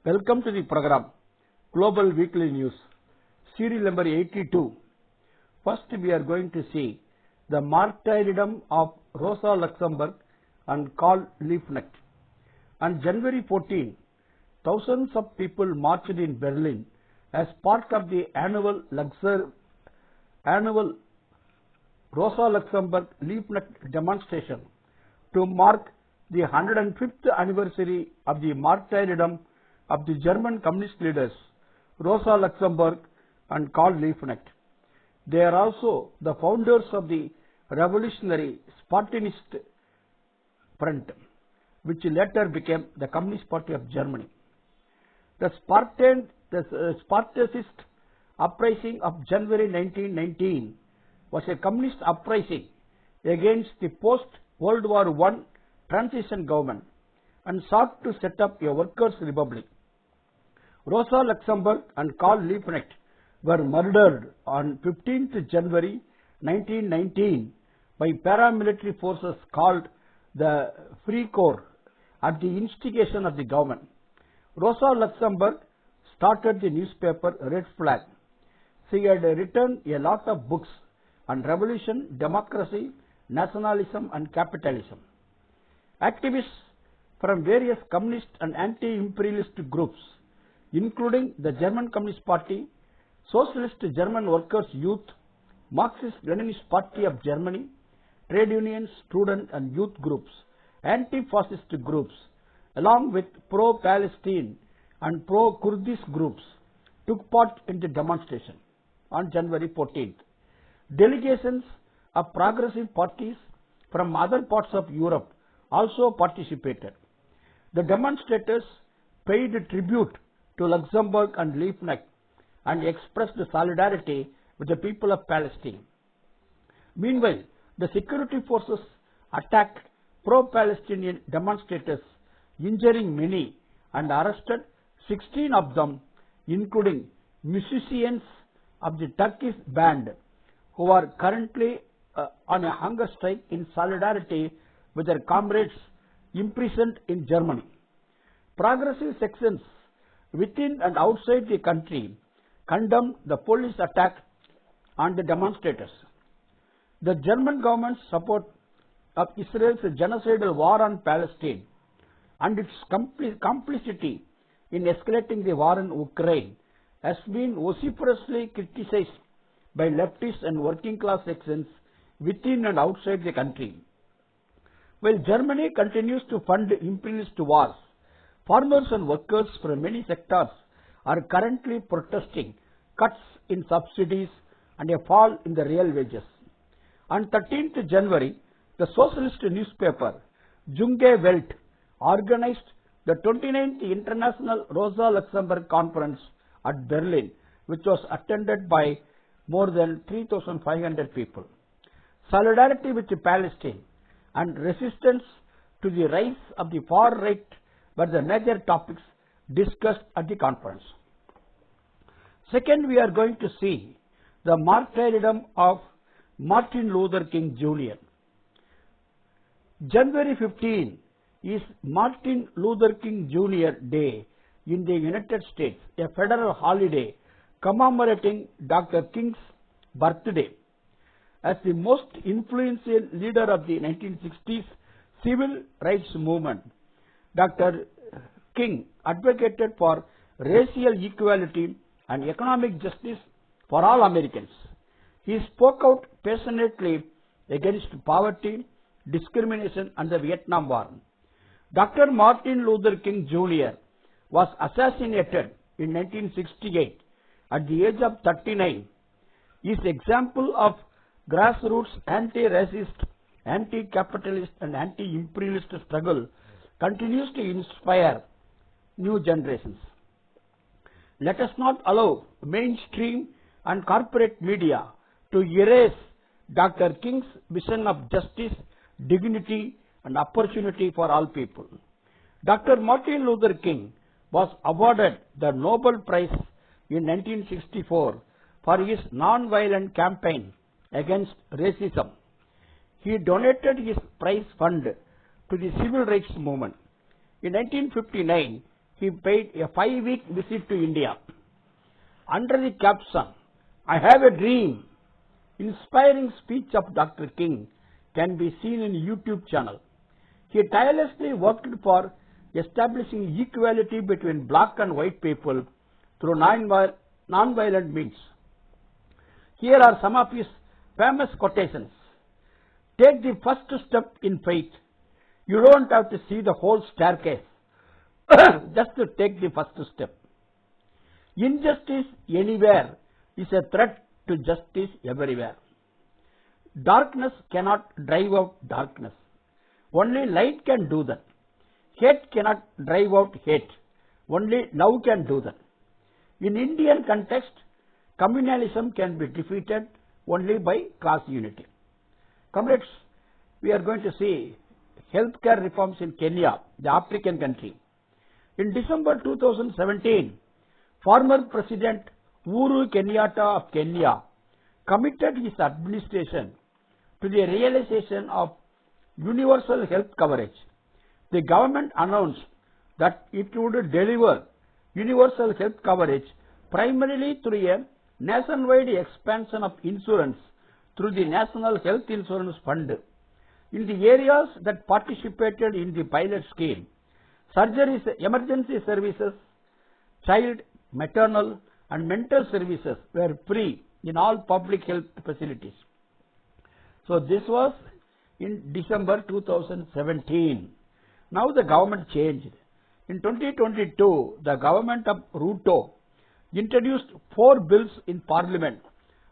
Welcome to the program Global Weekly News, serial number 82. First, we are going to see the martyrdom of Rosa Luxemburg and Karl Liebknecht. On January 14, thousands of people marched in Berlin as part of the annual Rosa Luxemburg Liebknecht demonstration to mark the 105th anniversary of the martyrdom of the German communist leaders Rosa Luxemburg and Karl Liebknecht. They are also the founders of the revolutionary Spartanist Front, which later became the Communist Party of Germany. The Spartacist uprising of January 1919 was a communist uprising against the post-World War I transition government and sought to set up a workers' republic. Rosa Luxemburg and Karl Liebknecht were murdered on 15th January 1919 by paramilitary forces called the Freikorps at the instigation of the government. Rosa Luxemburg started the newspaper Red Flag. She had written a lot of books on revolution, democracy, nationalism and capitalism. Activists from various communist and anti-imperialist groups, including the German Communist Party, Socialist German Workers' Youth, Marxist-Leninist Party of Germany, trade unions, student and youth groups, anti-fascist groups, along with pro-Palestine and pro-Kurdish groups, took part in the demonstration on January 14th. Delegations of progressive parties from other parts of Europe also participated. The demonstrators paid tribute to Luxemburg and Liebknecht and expressed solidarity with the people of Palestine. Meanwhile, the security forces attacked pro-Palestinian demonstrators, injuring many and arrested 16 of them, including musicians of the Turkish band who are currently on a hunger strike in solidarity with their comrades imprisoned in Germany. Progressive sections within and outside the country condemned the police attack on the demonstrators. The German government's support of Israel's genocidal war on Palestine and its complicity in escalating the war in Ukraine has been vociferously criticized by leftists and working class sections within and outside the country. While Germany continues to fund imperialist wars, farmers and workers from many sectors are currently protesting cuts in subsidies and a fall in the real wages. On 13th January, the socialist newspaper Junge Welt organized the 29th International Rosa Luxemburg Conference at Berlin, which was attended by more than 3,500 people. Solidarity with Palestine and resistance to the rise of the far right were the major topics discussed at the conference. Second, we are going to see the martyrdom of Martin Luther King Jr. January 15 is Martin Luther King Jr. Day in the United States, a federal holiday commemorating Dr. King's birthday. As the most influential leader of the 1960s civil rights movement, Dr. King advocated for racial equality and economic justice for all Americans. He spoke out passionately against poverty, discrimination and the Vietnam War. Dr. Martin Luther King Jr. was assassinated in 1968 at the age of 39. His example of grassroots anti-racist, anti-capitalist and anti-imperialist struggle continues to inspire new generations. Let us not allow mainstream and corporate media to erase Dr. King's vision of justice, dignity and opportunity for all people. Dr. Martin Luther King was awarded the Nobel Prize in 1964 for his non-violent campaign against racism. He donated his prize fund to the civil rights movement. In 1959, he paid a 5-week visit to India. Under the caption, "I have a dream," inspiring speech of Dr. King can be seen in YouTube channel. He tirelessly worked for establishing equality between black and white people through non-violent means. Here are some of his famous quotations. "Take the first step in faith. You don't have to see the whole staircase. Just to take the first step. Injustice anywhere is a threat to justice everywhere. Darkness cannot drive out darkness. Only light can do that. Hate cannot drive out hate. Only love can do that. In Indian context, communalism can be defeated only by class unity." Comrades, we are going to see healthcare reforms in Kenya, the African country. In December 2017, former President Uhuru Kenyatta of Kenya committed his administration to the realization of universal health coverage. The government announced that it would deliver universal health coverage primarily through a nationwide expansion of insurance through the National Health Insurance Fund. In the areas that participated in the pilot scheme, surgeries, emergency services, child, maternal and mental services were free in all public health facilities. So this was in December 2017. Now the government changed. In 2022, the government of Ruto introduced 4 bills in parliament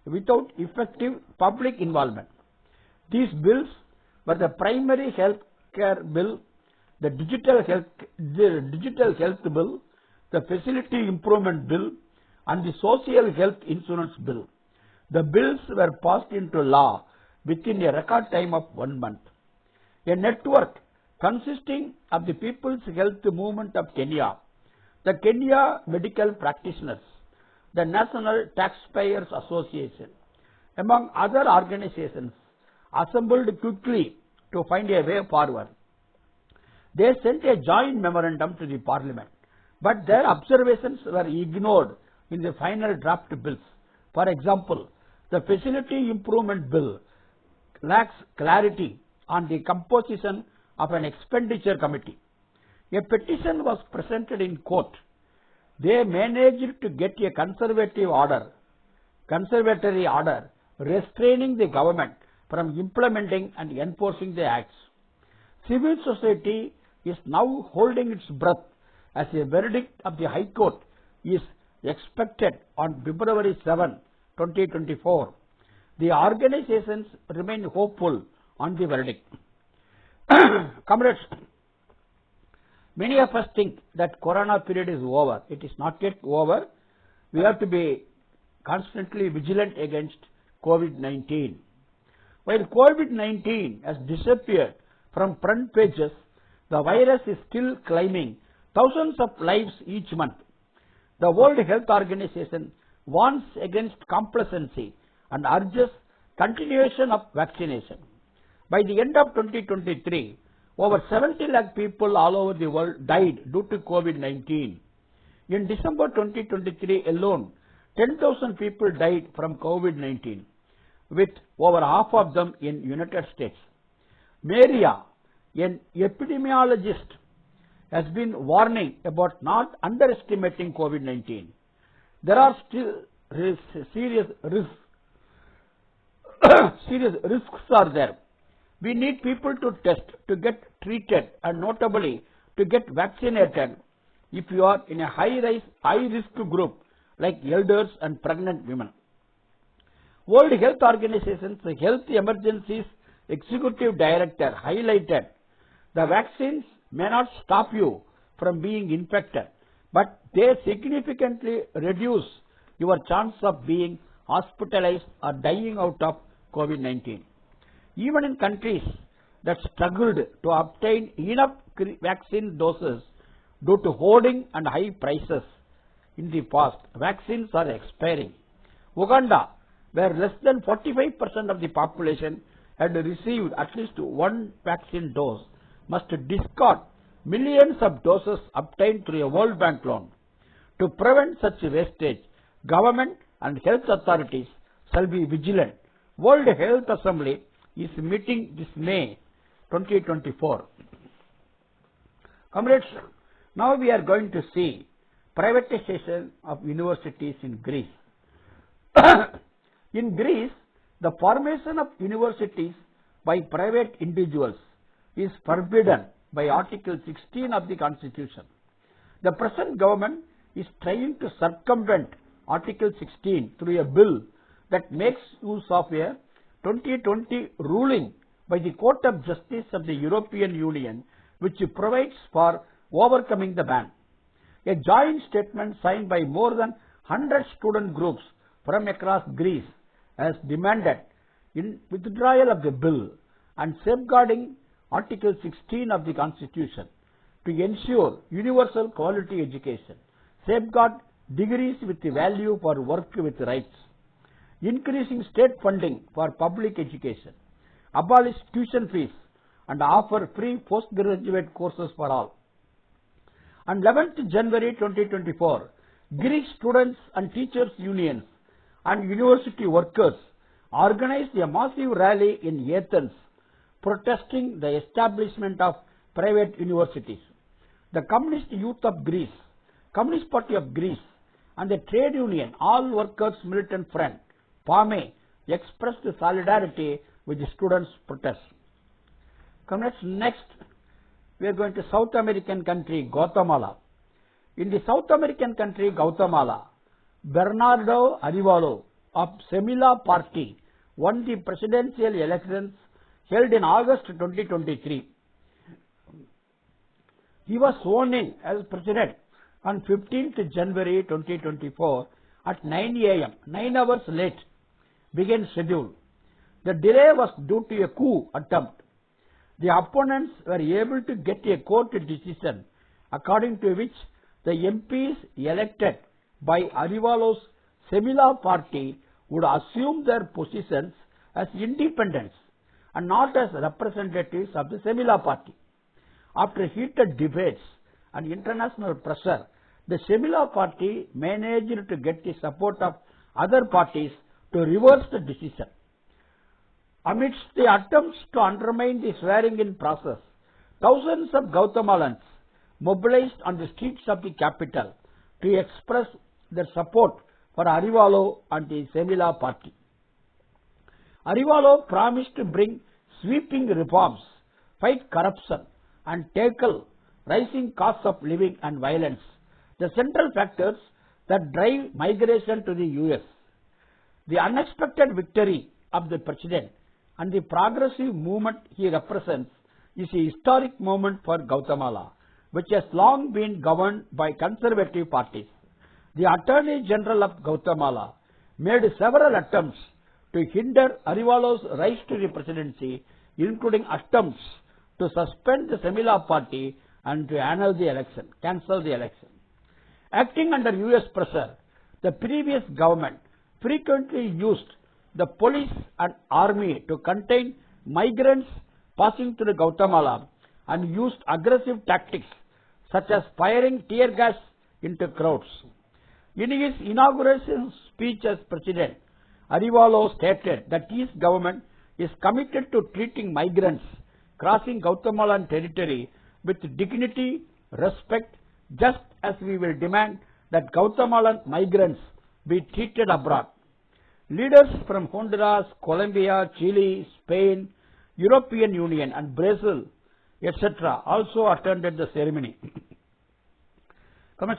without effective public involvement. These bills were the primary health care bill, the digital health bill, the facility improvement bill and the social health insurance bill. The bills were passed into law within a record time of 1 month. A network consisting of the People's Health Movement of Kenya, the Kenya Medical Practitioners, the National Taxpayers Association, among other organizations, assembled quickly to find a way forward. They sent a joint memorandum to the Parliament, but their observations were ignored in the final draft bills. For example, the Facility Improvement Bill lacks clarity on the composition of an expenditure committee. A petition was presented in court. They managed to get a conservatory order restraining the government from implementing and enforcing the acts. Civil society is now holding its breath as a verdict of the High Court is expected on February 7, 2024. The organizations remain hopeful on the verdict. Comrades, many of us think that Corona period is over. It is not yet over. We have to be constantly vigilant against COVID-19. While COVID-19 has disappeared from front pages, the virus is still claiming thousands of lives each month. The World Health Organization warns against complacency and urges continuation of vaccination. By the end of 2023, over 70 lakh people all over the world died due to COVID-19. In December 2023 alone, 10,000 people died from COVID-19, with over half of them in United States. Maria, an epidemiologist, has been warning about not underestimating COVID-19. There are still serious risks are there. We need people to test, to get treated and notably to get vaccinated if you are in a high-risk group like elders and pregnant women. World Health Organization's Health Emergencies Executive Director highlighted the vaccines may not stop you from being infected, but they significantly reduce your chance of being hospitalized or dying out of COVID-19. Even in countries that struggled to obtain enough vaccine doses due to hoarding and high prices in the past, vaccines are expiring. Uganda, where less than 45% of the population had received at least one vaccine dose, must discard millions of doses obtained through a World Bank loan. To prevent such wastage, government and health authorities shall be vigilant. World Health Assembly is meeting this May 2024. Comrades, now we are going to see privatization of universities in Greece. In Greece, the formation of universities by private individuals is forbidden by Article 16 of the Constitution. The present government is trying to circumvent Article 16 through a bill that makes use of a 2020 ruling by the Court of Justice of the European Union, which provides for overcoming the ban. A joint statement signed by more than 100 student groups from across Greece has demanded in withdrawal of the bill and safeguarding Article 16 of the Constitution to ensure universal quality education, safeguard degrees with value for work with rights, increasing state funding for public education, abolish tuition fees and offer free postgraduate courses for all. On 11th January 2024, Greek students and teachers unions and university workers organized a massive rally in Athens protesting the establishment of private universities. The Communist Youth of Greece, Communist Party of Greece and the trade union All Workers Militant Front, PAME, expressed solidarity with the students' protests. Comrades, next we are going to South American country Guatemala. In the South American country Guatemala, Bernardo Arevalo of Semilla Party won the presidential elections held in August 2023. He was sworn in as president on 15th January 2024 at 9 a.m., 9 hours late, began schedule. The delay was due to a coup attempt. The opponents were able to get a court decision according to which the MPs elected by Arevalo's Semilla Party would assume their positions as independents and not as representatives of the Semilla Party. After heated debates and international pressure, the Semilla Party managed to get the support of other parties to reverse the decision. Amidst the attempts to undermine the swearing-in process, thousands of Guatemalans mobilized on the streets of the capital to express their support for Arevalo and the Semilla Party. Arevalo promised to bring sweeping reforms, fight corruption, and tackle rising costs of living and violence, the central factors that drive migration to the US. The unexpected victory of the president and the progressive movement he represents is a historic moment for Guatemala, which has long been governed by conservative parties. The Attorney General of Guatemala made several attempts to hinder Arevalo's rise to the presidency, including attempts to suspend the Semilla Party and to annul the election, cancel the election. Acting under US pressure, the previous government frequently used the police and army to contain migrants passing through Guatemala and used aggressive tactics such as firing tear gas into crowds. In his inauguration speech as president, Arevalo stated that his government is committed to treating migrants crossing Guatemalan territory with dignity, respect, just as we will demand that Guatemalan migrants be treated abroad. Leaders from Honduras, Colombia, Chile, Spain, European Union and Brazil, etc. also attended the ceremony.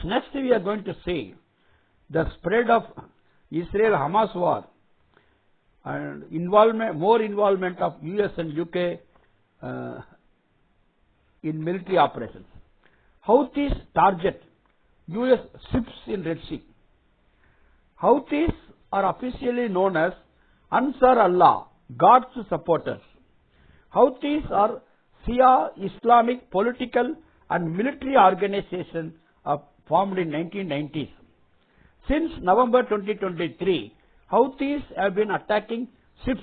Next we are going to see the spread of Israel-Hamas war and more involvement of US and UK in military operations. Houthis target US ships in Red Sea. Houthis are officially known as Ansar Allah, God's supporters. Houthis are Shia Islamic political and military organization formed in 1990s. Since November 2023, Houthis have been attacking ships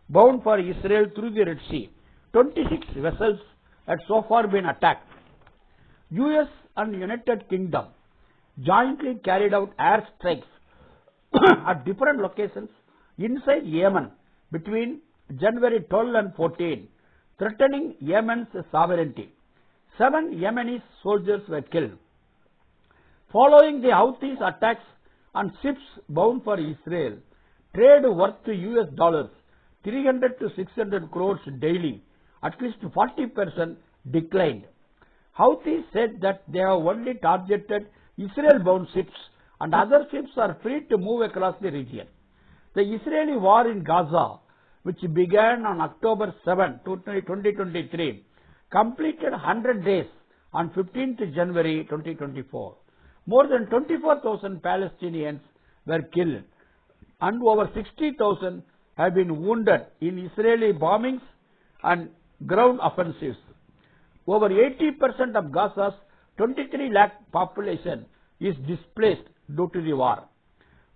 bound for Israel through the Red Sea. 26 vessels had so far been attacked. US and United Kingdom jointly carried out air strikes at different locations inside Yemen between January 12 and 14, threatening Yemen's sovereignty. 7 Yemeni soldiers were killed. Following the Houthis' attacks on ships bound for Israel, trade worth to US dollars 300 to 600 crores daily, at least 40% declined. Houthis said that they have only targeted Israel-bound ships and other ships are free to move across the region. The Israeli war in Gaza, which began on October 7, 2023, completed 100 days on 15th January 2024. More than 24,000 Palestinians were killed and over 60,000 have been wounded in Israeli bombings and ground offensives. Over 80% of Gaza's 23 lakh population is displaced due to the war.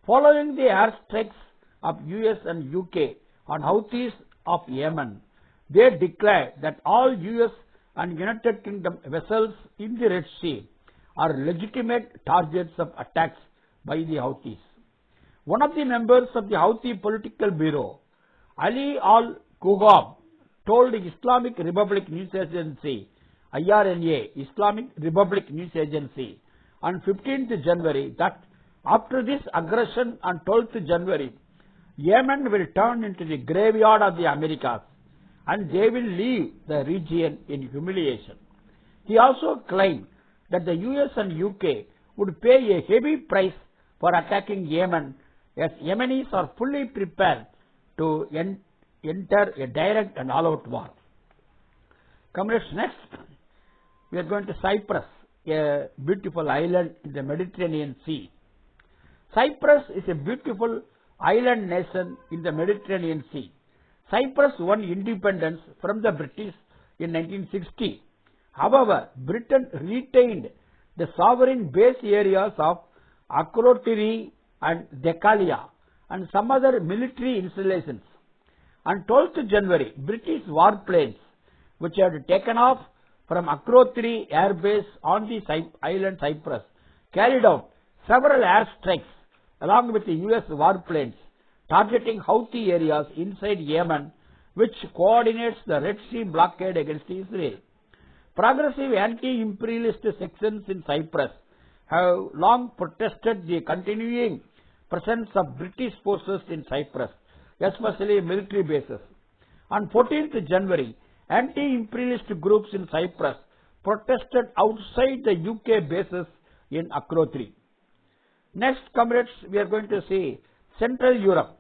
Following the airstrikes of US and UK on Houthis of Yemen, they declared that all US and United Kingdom vessels in the Red Sea are legitimate targets of attacks by the Houthis. One of the members of the Houthi Political Bureau, Ali al-Kughab, told the Islamic Republic News Agency, IRNA, Islamic Republic News Agency, on 15th January that after this aggression on 12th January, Yemen will turn into the graveyard of the Americas and they will leave the region in humiliation. He also claimed that the US and UK would pay a heavy price for attacking Yemen, as Yemenis are fully prepared to enter a direct and all-out war. Comrades, next we are going to Cyprus, a beautiful island in the Mediterranean Sea. Cyprus is a beautiful island nation in the Mediterranean Sea. Cyprus won independence from the British in 1960. However, Britain retained the sovereign base areas of Akrotiri and Dekalia and some other military installations. On 12th January, British warplanes, which had taken off from Akrotiri Air Base on the island Cyprus, carried out several airstrikes along with the US warplanes targeting Houthi areas inside Yemen, which coordinates the Red Sea blockade against Israel. Progressive anti-imperialist sections in Cyprus have long protested the continuing presence of British forces in Cyprus, especially military bases. On 14th January, anti-imperialist groups in Cyprus protested outside the UK bases in Akrotiri. Next, comrades, we are going to see Central Europe,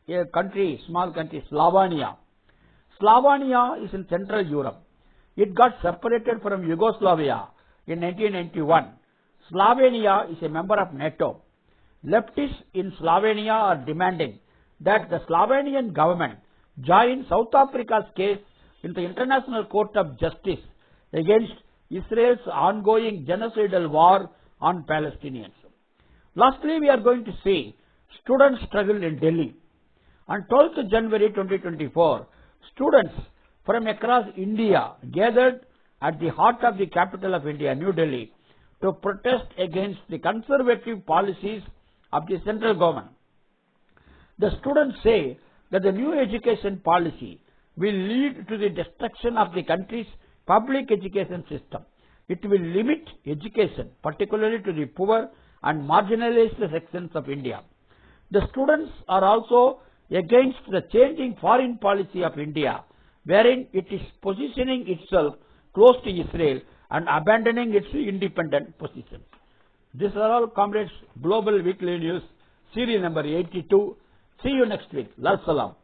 a country, small country, Slovenia. Slovenia is in Central Europe. It got separated from Yugoslavia in 1991. Slovenia is a member of NATO. Leftists in Slovenia are demanding that the Slovenian government join South Africa's case in the International Court of Justice against Israel's ongoing genocidal war on Palestinians. Lastly, we are going to see student struggle in Delhi. On 12th January 2024, students from across India gathered at the heart of the capital of India, New Delhi, to protest against the conservative policies of the central government. The students say that the new education policy will lead to the destruction of the country's public education system. It will limit education, particularly to the poor and marginalized sections of India. The students are also against the changing foreign policy of India, wherein it is positioning itself close to Israel and abandoning its independent position. These are all, comrades, Global Weekly News, series number 82. See you next week. Lal Salam.